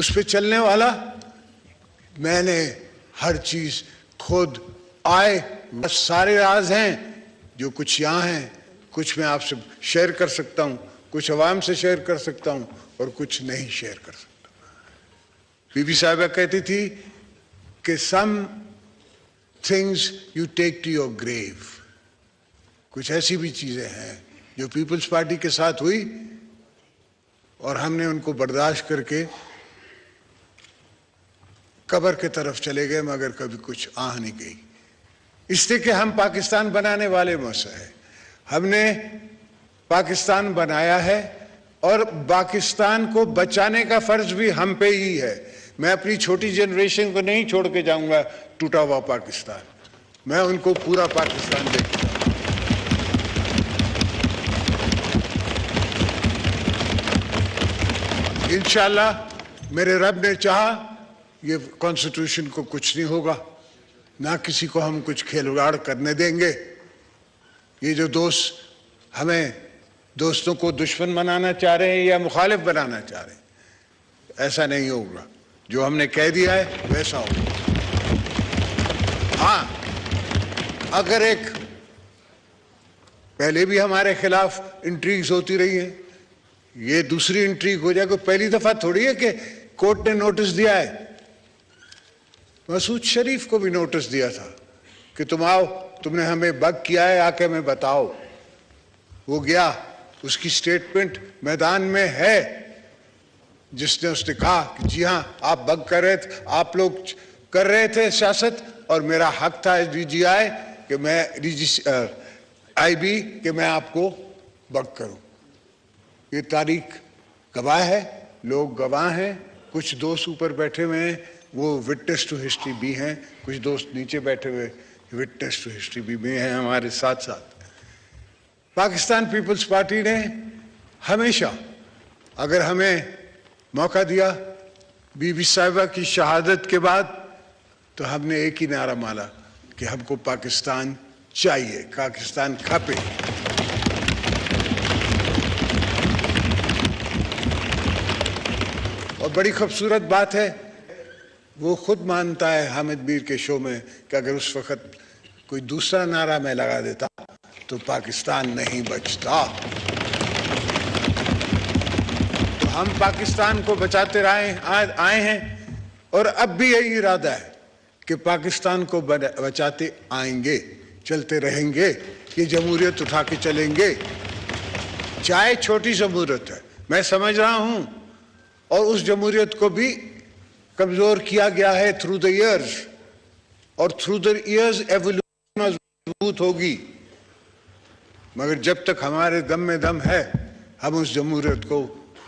اس پہ چلنے والا. میں نے ہر چیز خود آئے, بس سارے راز ہیں جو کچھ یہاں ہیں, کچھ میں آپ سے شیئر کر سکتا ہوں, کچھ عوام سے شیئر کر سکتا ہوں اور کچھ نہیں شیئر کر سکتا. بی بی صاحبہ کہتی تھی کہ some things you take to your grave. کچھ ایسی بھی چیزیں ہیں جو پیپلز پارٹی کے ساتھ ہوئی اور ہم نے ان کو برداشت کر کے قبر کے طرف چلے گئے, مگر کبھی کچھ آہ نہیں گئی. اس لیے کہ ہم پاکستان بنانے والے موثر ہیں. ہم نے پاکستان بنایا ہے اور پاکستان کو بچانے کا فرض بھی ہم پہ ہی ہے. میں اپنی چھوٹی جنریشن کو نہیں چھوڑ کے جاؤں گا ٹوٹا ہوا پاکستان. میں ان کو پورا پاکستان دے کے جاؤں گا. انشاءاللہ میرے رب نے چاہا یہ کانسٹیٹیوشن کو کچھ نہیں ہوگا, نہ کسی کو ہم کچھ کھلواڑ کرنے دیں گے. یہ جو دوست ہمیں دوستوں کو دشمن بنانا چاہ رہے ہیں یا مخالف بنانا چاہ رہے ہیں, ایسا نہیں ہوگا. جو ہم نے کہہ دیا ہے ویسا ہوگا. ہاں, اگر ایک پہلے بھی ہمارے خلاف انٹریگز ہوتی رہی ہیں, یہ دوسری انٹریگ ہو جائے. کوئی پہلی دفعہ تھوڑی ہے کہ کورٹ نے نوٹس دیا ہے. مسعود شریف کو بھی نوٹس دیا تھا کہ تم آؤ, تم نے ہمیں بگ کیا ہے, آ کے ہمیں بتاؤ. وہ گیا, اس کی سٹیٹمنٹ میدان میں ہے, جس نے اس نے کہا کہ جی ہاں آپ بگ کر رہے تھے, آپ لوگ کر رہے تھے سیاست, اور میرا حق تھا ڈی جی آئی کہ میں آئی بی کہ میں آپ کو بگ کروں. یہ تاریخ گواہ ہے, لوگ گواہ ہیں. کچھ دوست اوپر بیٹھے ہوئے ہیں, وہ وٹنس ٹو ہسٹری بھی ہیں. کچھ دوست نیچے بیٹھے ہوئے وٹنس ٹو ہسٹری بھی ہیں ہمارے ساتھ ساتھ. پاکستان پیپلز پارٹی نے ہمیشہ اگر ہمیں موقع دیا, بی بی صاحبہ کی شہادت کے بعد, تو ہم نے ایک ہی نعرہ مارا کہ ہم کو پاکستان چاہیے, پاکستان کھپے. اور بڑی خوبصورت بات ہے, وہ خود مانتا ہے حامد میر کے شو میں کہ اگر اس وقت کوئی دوسرا نعرہ میں لگا دیتا تو پاکستان نہیں بچتا. تو ہم پاکستان کو بچاتے آئے ہیں, اور اب بھی یہی ارادہ ہے کہ پاکستان کو بچاتے آئیں گے, چلتے رہیں گے. یہ جمہوریت اٹھا کے چلیں گے, چاہے چھوٹی جمہوریت ہے, میں سمجھ رہا ہوں. اور اس جمہوریت کو بھی کمزور کیا گیا ہے تھرو دا ایئرز, اور تھرو دا ایئرز ایوولوشن مضبوط ہوگی. مگر جب تک ہمارے دم میں دم ہے, ہم اس جمہوریت کو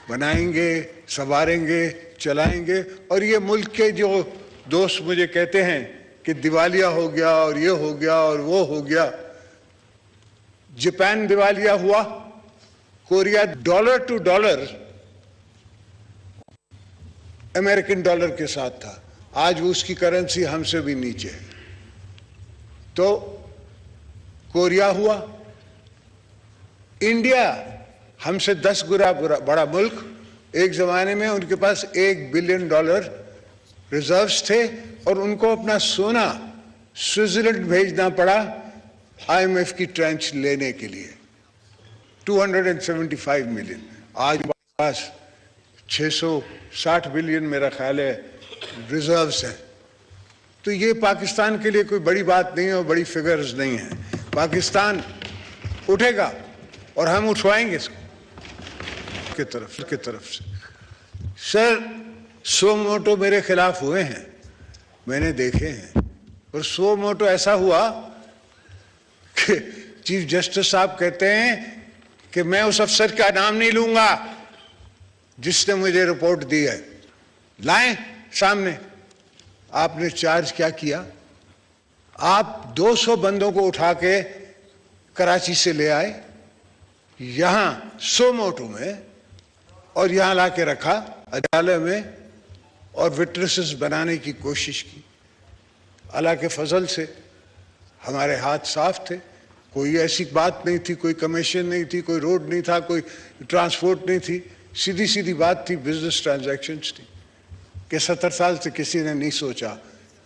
بنائیں گے, سنواریں گے, چلائیں گے. اور یہ ملک کے جو دوست مجھے کہتے ہیں کہ دیوالیہ ہو گیا اور یہ ہو گیا اور وہ ہو گیا, جاپان دیوالیہ ہوا, Korea dollar to dollar American dollar کے ساتھ تھا, آج وہ اس کی کرنسی ہم سے بھی نیچے ہے. تو کوریا ہوا. انڈیا ہم سے 10 گنا بڑا ملک, ایک زمانے میں ان کے پاس $1 بلین ریزروز تھے, اور ان کو اپنا سونا سوئٹزرلینڈ بھیجنا پڑا آئی ایم ایف کی ٹرانچ لینے کے لیے. 275 ملین. آج پاس 660 بلین میرا خیال ہے ریزروز ہیں. تو یہ پاکستان کے لیے کوئی بڑی بات نہیں ہے اور بڑی فگرز نہیں ہیں. پاکستان اٹھے گا اور ہم اٹھوائیں گے اس کو کے طرف سے. سر 100 موٹو میرے خلاف ہوئے ہیں, میں نے دیکھے ہیں, اور 100 موٹو ایسا ہوا کہ چیف جسٹس صاحب کہتے ہیں کہ میں اس افسر کا نام نہیں لوں گا جس نے مجھے رپورٹ دی ہے, لائیں سامنے. آپ نے چارج کیا کیا؟ آپ 200 بندوں کو اٹھا کے کراچی سے لے آئے یہاں 100 موٹو میں, اور یہاں لا کے رکھا عدالت میں, اور وٹنسز بنانے کی کوشش کی. اللہ کے فضل سے ہمارے ہاتھ صاف تھے, کوئی ایسی بات نہیں تھی, کوئی کمیشن نہیں تھی, کوئی روڈ نہیں تھا, کوئی ٹرانسپورٹ نہیں تھی, سیدھی سیدھی بات تھی, بزنس ٹرانزیکشنز تھی. کہ 70 سال سے کسی نے نہیں سوچا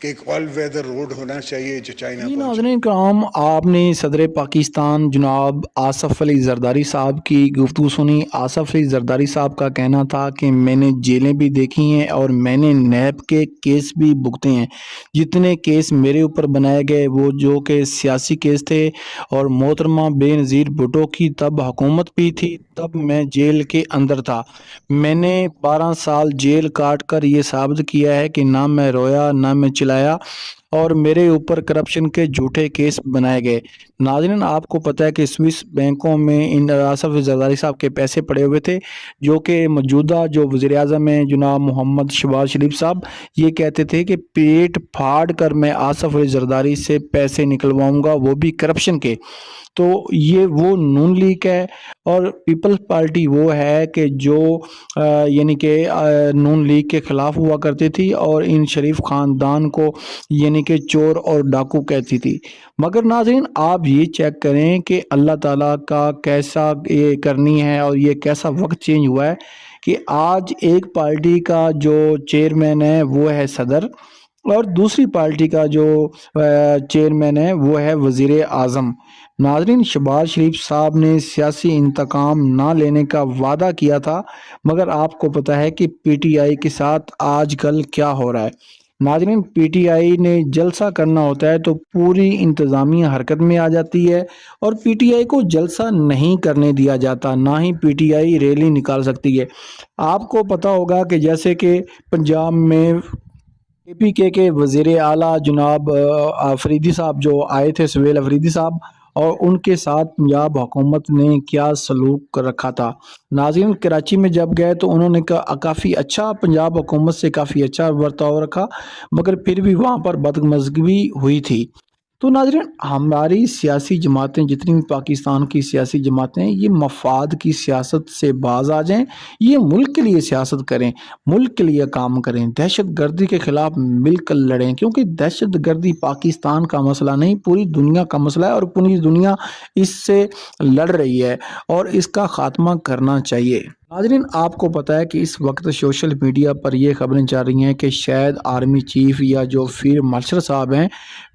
کہ ایک آل ویدر روڈ ہونا چاہیے جو چائنا پہنچے. ناظرین کرام، آپ نے صدر پاکستان جناب آصف علی زرداری صاحب کی گفتگو سنی. آصف علی زرداری صاحب کا کہنا تھا کہ میں نے جیلیں بھی دیکھی ہیں اور میں نے نیب کے کیس بھی بھگتے ہیں. جتنے کیس میرے اوپر بنائے گئے وہ جو کہ سیاسی کیس تھے، اور محترمہ بے نظیر بھٹو کی تب حکومت بھی تھی، تب میں جیل کے اندر تھا. میں نے 12 سال جیل کاٹ کر یہ ثابت کیا ہے کہ نہ میں رویا نہ میں چلایا، اور میرے اوپر کرپشن کے جھوٹے کیس بنائے گئے. ناظرین، آپ کو پتہ ہے کہ سوئس بینکوں میں ان آصف زرداری صاحب کے پیسے پڑے ہوئے تھے، جو کہ موجودہ جو وزیر اعظم ہیں جناب محمد شہباز شریف صاحب یہ کہتے تھے کہ پیٹ پھاڑ کر میں آصف علی زرداری سے پیسے نکلواؤں گا، وہ بھی کرپشن کے. تو یہ وہ نون لیگ ہے، اور پیپلز پارٹی وہ ہے کہ جو یعنی کہ نون لیگ کے خلاف ہوا کرتی تھی اور ان شریف خاندان کو یعنی کہ چور اور ڈاکو کہتی تھی. مگر ناظرین، آپ یہ چیک کریں کہ اللہ تعالیٰ کا کیسا یہ کرنی ہے اور یہ کیسا وقت چینج ہوا ہے کہ آج ایک پارٹی کا جو چیئرمین ہے وہ ہے صدر، اور دوسری پارٹی کا جو چیئرمین ہے وہ ہے وزیر اعظم. ناظرین، شہباز شریف صاحب نے سیاسی انتقام نہ لینے کا وعدہ کیا تھا، مگر آپ کو پتہ ہے کہ پی ٹی آئی کے ساتھ آج کل کیا ہو رہا ہے. ناظرین، پی ٹی آئی نے جلسہ کرنا ہوتا ہے تو پوری انتظامیہ حرکت میں آ جاتی ہے، اور پی ٹی آئی کو جلسہ نہیں کرنے دیا جاتا، نہ ہی پی ٹی آئی ریلی نکال سکتی ہے. آپ کو پتہ ہوگا کہ جیسے کہ پنجاب میں اے پی کے وزیر اعلیٰ جناب افریدی صاحب جو آئے تھے، سہیل افریدی صاحب، اور ان کے ساتھ پنجاب حکومت نے کیا سلوک رکھا تھا. ناظرین، کراچی میں جب گئے تو انہوں نے کافی اچھا پنجاب حکومت سے کافی اچھا برتاؤ رکھا، مگر پھر بھی وہاں پر بدمزگی ہوئی تھی. تو ناظرین، ہماری سیاسی جماعتیں جتنی بھی پاکستان کی سیاسی جماعتیں یہ مفاد کی سیاست سے باز آ جائیں، یہ ملک کے لیے سیاست کریں، ملک کے لیے کام کریں، دہشت گردی کے خلاف مل کر لڑیں، کیونکہ دہشت گردی پاکستان کا مسئلہ نہیں پوری دنیا کا مسئلہ ہے، اور پوری دنیا اس سے لڑ رہی ہے اور اس کا خاتمہ کرنا چاہیے. ناظرین، آپ کو پتہ ہے کہ اس وقت سوشل میڈیا پر یہ خبریں چل رہی ہیں کہ شاید آرمی چیف یا جو فیلڈ مارشل صاحب ہیں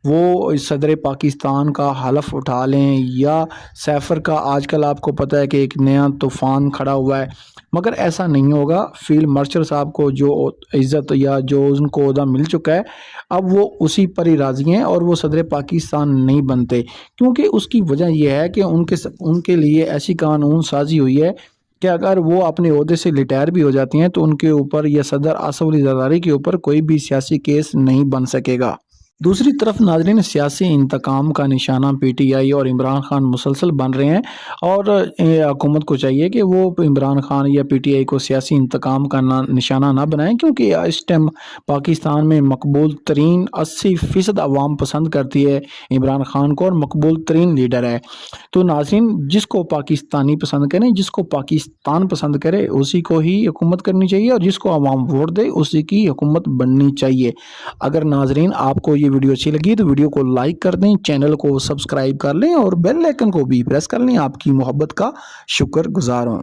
وہ صدر پاکستان کا حلف اٹھا لیں، یا سیفر کا آج کل آپ کو پتہ ہے کہ ایک نیا طوفان کھڑا ہوا ہے. مگر ایسا نہیں ہوگا. فیلڈ مارشل صاحب کو جو عزت یا جو ان کو عہدہ مل چکا ہے، اب وہ اسی پر ہی راضی ہیں اور وہ صدر پاکستان نہیں بنتے، کیونکہ اس کی وجہ یہ ہے کہ ان کے لیے ایسی قانون سازی ہوئی ہے کہ اگر وہ اپنے عہدے سے ریٹائر بھی ہو جاتی ہیں تو ان کے اوپر یا صدر آصف علی زرداری کے اوپر کوئی بھی سیاسی کیس نہیں بن سکے گا. دوسری طرف ناظرین، سیاسی انتقام کا نشانہ پی ٹی آئی اور عمران خان مسلسل بن رہے ہیں، اور حکومت کو چاہیے کہ وہ عمران خان یا پی ٹی آئی کو سیاسی انتقام کا نشانہ نہ بنائیں، کیونکہ اس ٹائم پاکستان میں مقبول ترین 80% عوام پسند کرتی ہے عمران خان کو، اور مقبول ترین لیڈر ہے. تو ناظرین، جس کو پاکستانی پسند کریں، جس کو پاکستان پسند کرے اسی کو ہی حکومت کرنی چاہیے، اور جس کو عوام ووٹ دے اسی کی حکومت بننی چاہیے. اگر ناظرین آپ کو یہ ویڈیو اچھی لگی تو ویڈیو کو لائک کر دیں، چینل کو سبسکرائب کر لیں، اور بیل آئیکن کو بھی پریس کر لیں. آپ کی محبت کا شکر گزار ہوں.